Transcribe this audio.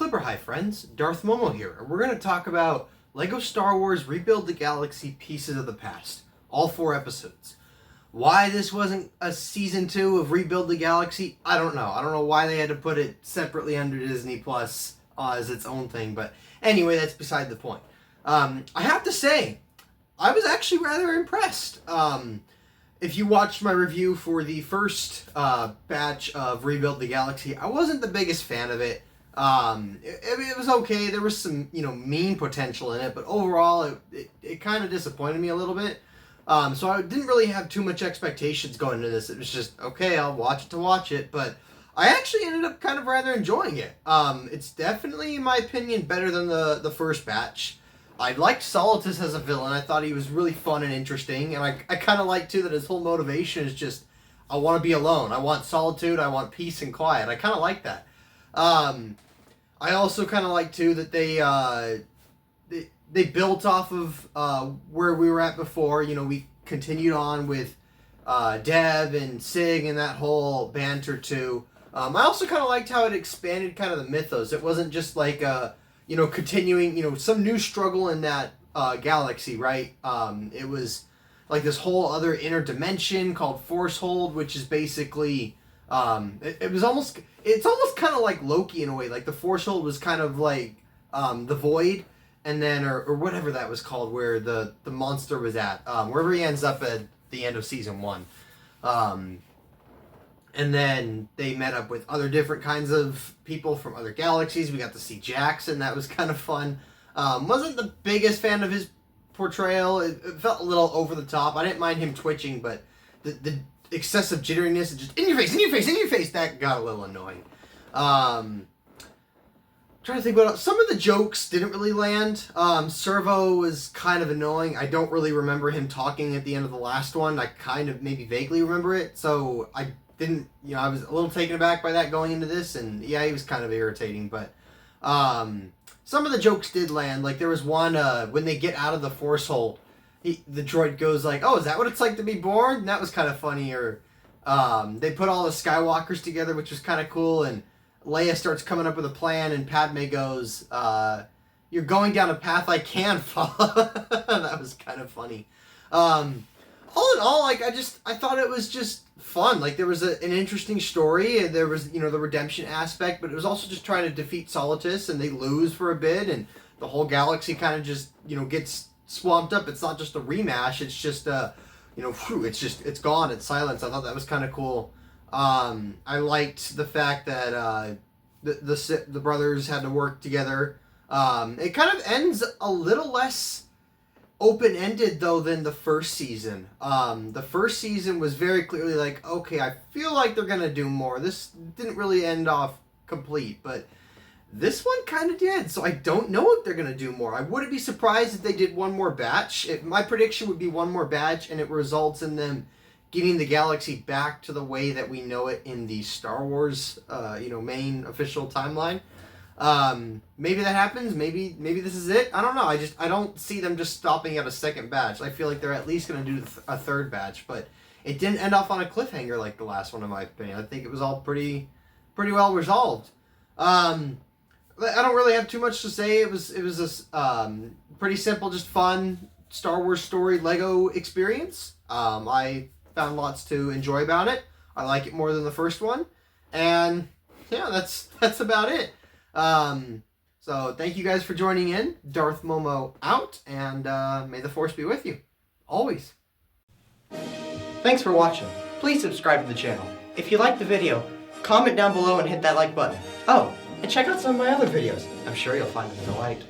Flipper, hi friends, Darth Momo here, and we're going to talk about LEGO Star Wars Rebuild the Galaxy Pieces of the Past, all 4 episodes. Why this wasn't a Season 2 of Rebuild the Galaxy, I don't know. I don't know why they had to put it separately under Disney Plus as its own thing, but anyway, that's beside the point. I have to say, I was actually rather impressed. If you watched my review for the first batch of Rebuild the Galaxy, I wasn't the biggest fan of it. It was okay. There was some, mean potential in it, but overall, it kind of disappointed me a little bit. So I didn't really have too much expectations going into this. It was just, okay, I'll watch it to watch it, but I actually ended up kind of rather enjoying it. It's definitely, in my opinion, better than the first batch. I liked Solitus as a villain. I thought he was really fun and interesting, and I kind of like, too, that his whole motivation is just, I want to be alone. I want solitude. I want peace and quiet. I kind of like that. I also kind of like, too, that they built off of where we were at before. We continued on with Dev and Sig and that whole banter, too. I also kind of liked how it expanded kind of the mythos. It wasn't just like continuing, some new struggle in that galaxy, right? It was like this whole other inner dimension called Force Hold, which is basically, it's almost kind of like Loki in a way. Like the Force Hold was kind of like the Void, and then, or whatever that was called, where the monster was at, wherever he ends up at the end of Season 1. And then they met up with other different kinds of people from other galaxies. We got to see Jackson. That was kind of fun. Wasn't the biggest fan of his portrayal. It felt a little over the top. I didn't mind him twitching, but the excessive jitteriness and just in your face, that got a little annoying. Trying to think what else. Some of the jokes didn't really land. Servo was kind of annoying. I don't really remember him talking at the end of the last one. I kind of maybe vaguely remember it, so I didn't, I was a little taken aback by that going into this, and yeah, he was kind of irritating, but some of the jokes did land. Like there was one, when they get out of the Force Hold, the droid goes like, oh, is that what it's like to be born? And that was kind of funny. Or they put all the Skywalkers together, which was kind of cool, and Leia starts coming up with a plan, and Padme goes, you're going down a path I can follow. That was kind of funny. All in all, I thought it was just fun. Like, there was an interesting story, and there was, the redemption aspect, but it was also just trying to defeat Solitus, and they lose for a bit, and the whole galaxy kind of just, gets swamped up. It's not just a rematch, it's just, it's gone, it's silence. I thought that was kind of cool. I liked the fact that the brothers had to work together. It kind of ends a little less open-ended, though, than the first season. The first season was very clearly like, okay, I feel like they're going to do more. This didn't really end off complete, but this one kind of did, so I don't know if they're going to do more. I wouldn't be surprised if they did one more batch. My prediction would be one more batch, and it results in them getting the galaxy back to the way that we know it in the Star Wars, main official timeline. Maybe that happens. Maybe this is it. I don't know. I don't see them just stopping at a second batch. I feel like they're at least going to do a third batch, but it didn't end off on a cliffhanger like the last one, in my opinion. I think it was all pretty well resolved. I don't really have too much to say. It was a pretty simple, just fun Star Wars story Lego experience. I found lots to enjoy about it. I like it more than the first one, and yeah, that's about it. So thank you guys for joining in. Darth Momo out, and may the Force be with you. Always. Thanks for watching. Please subscribe to the channel. If you liked the video, comment down below and hit that like button. Oh, and check out some of my other videos. I'm sure you'll find them delight.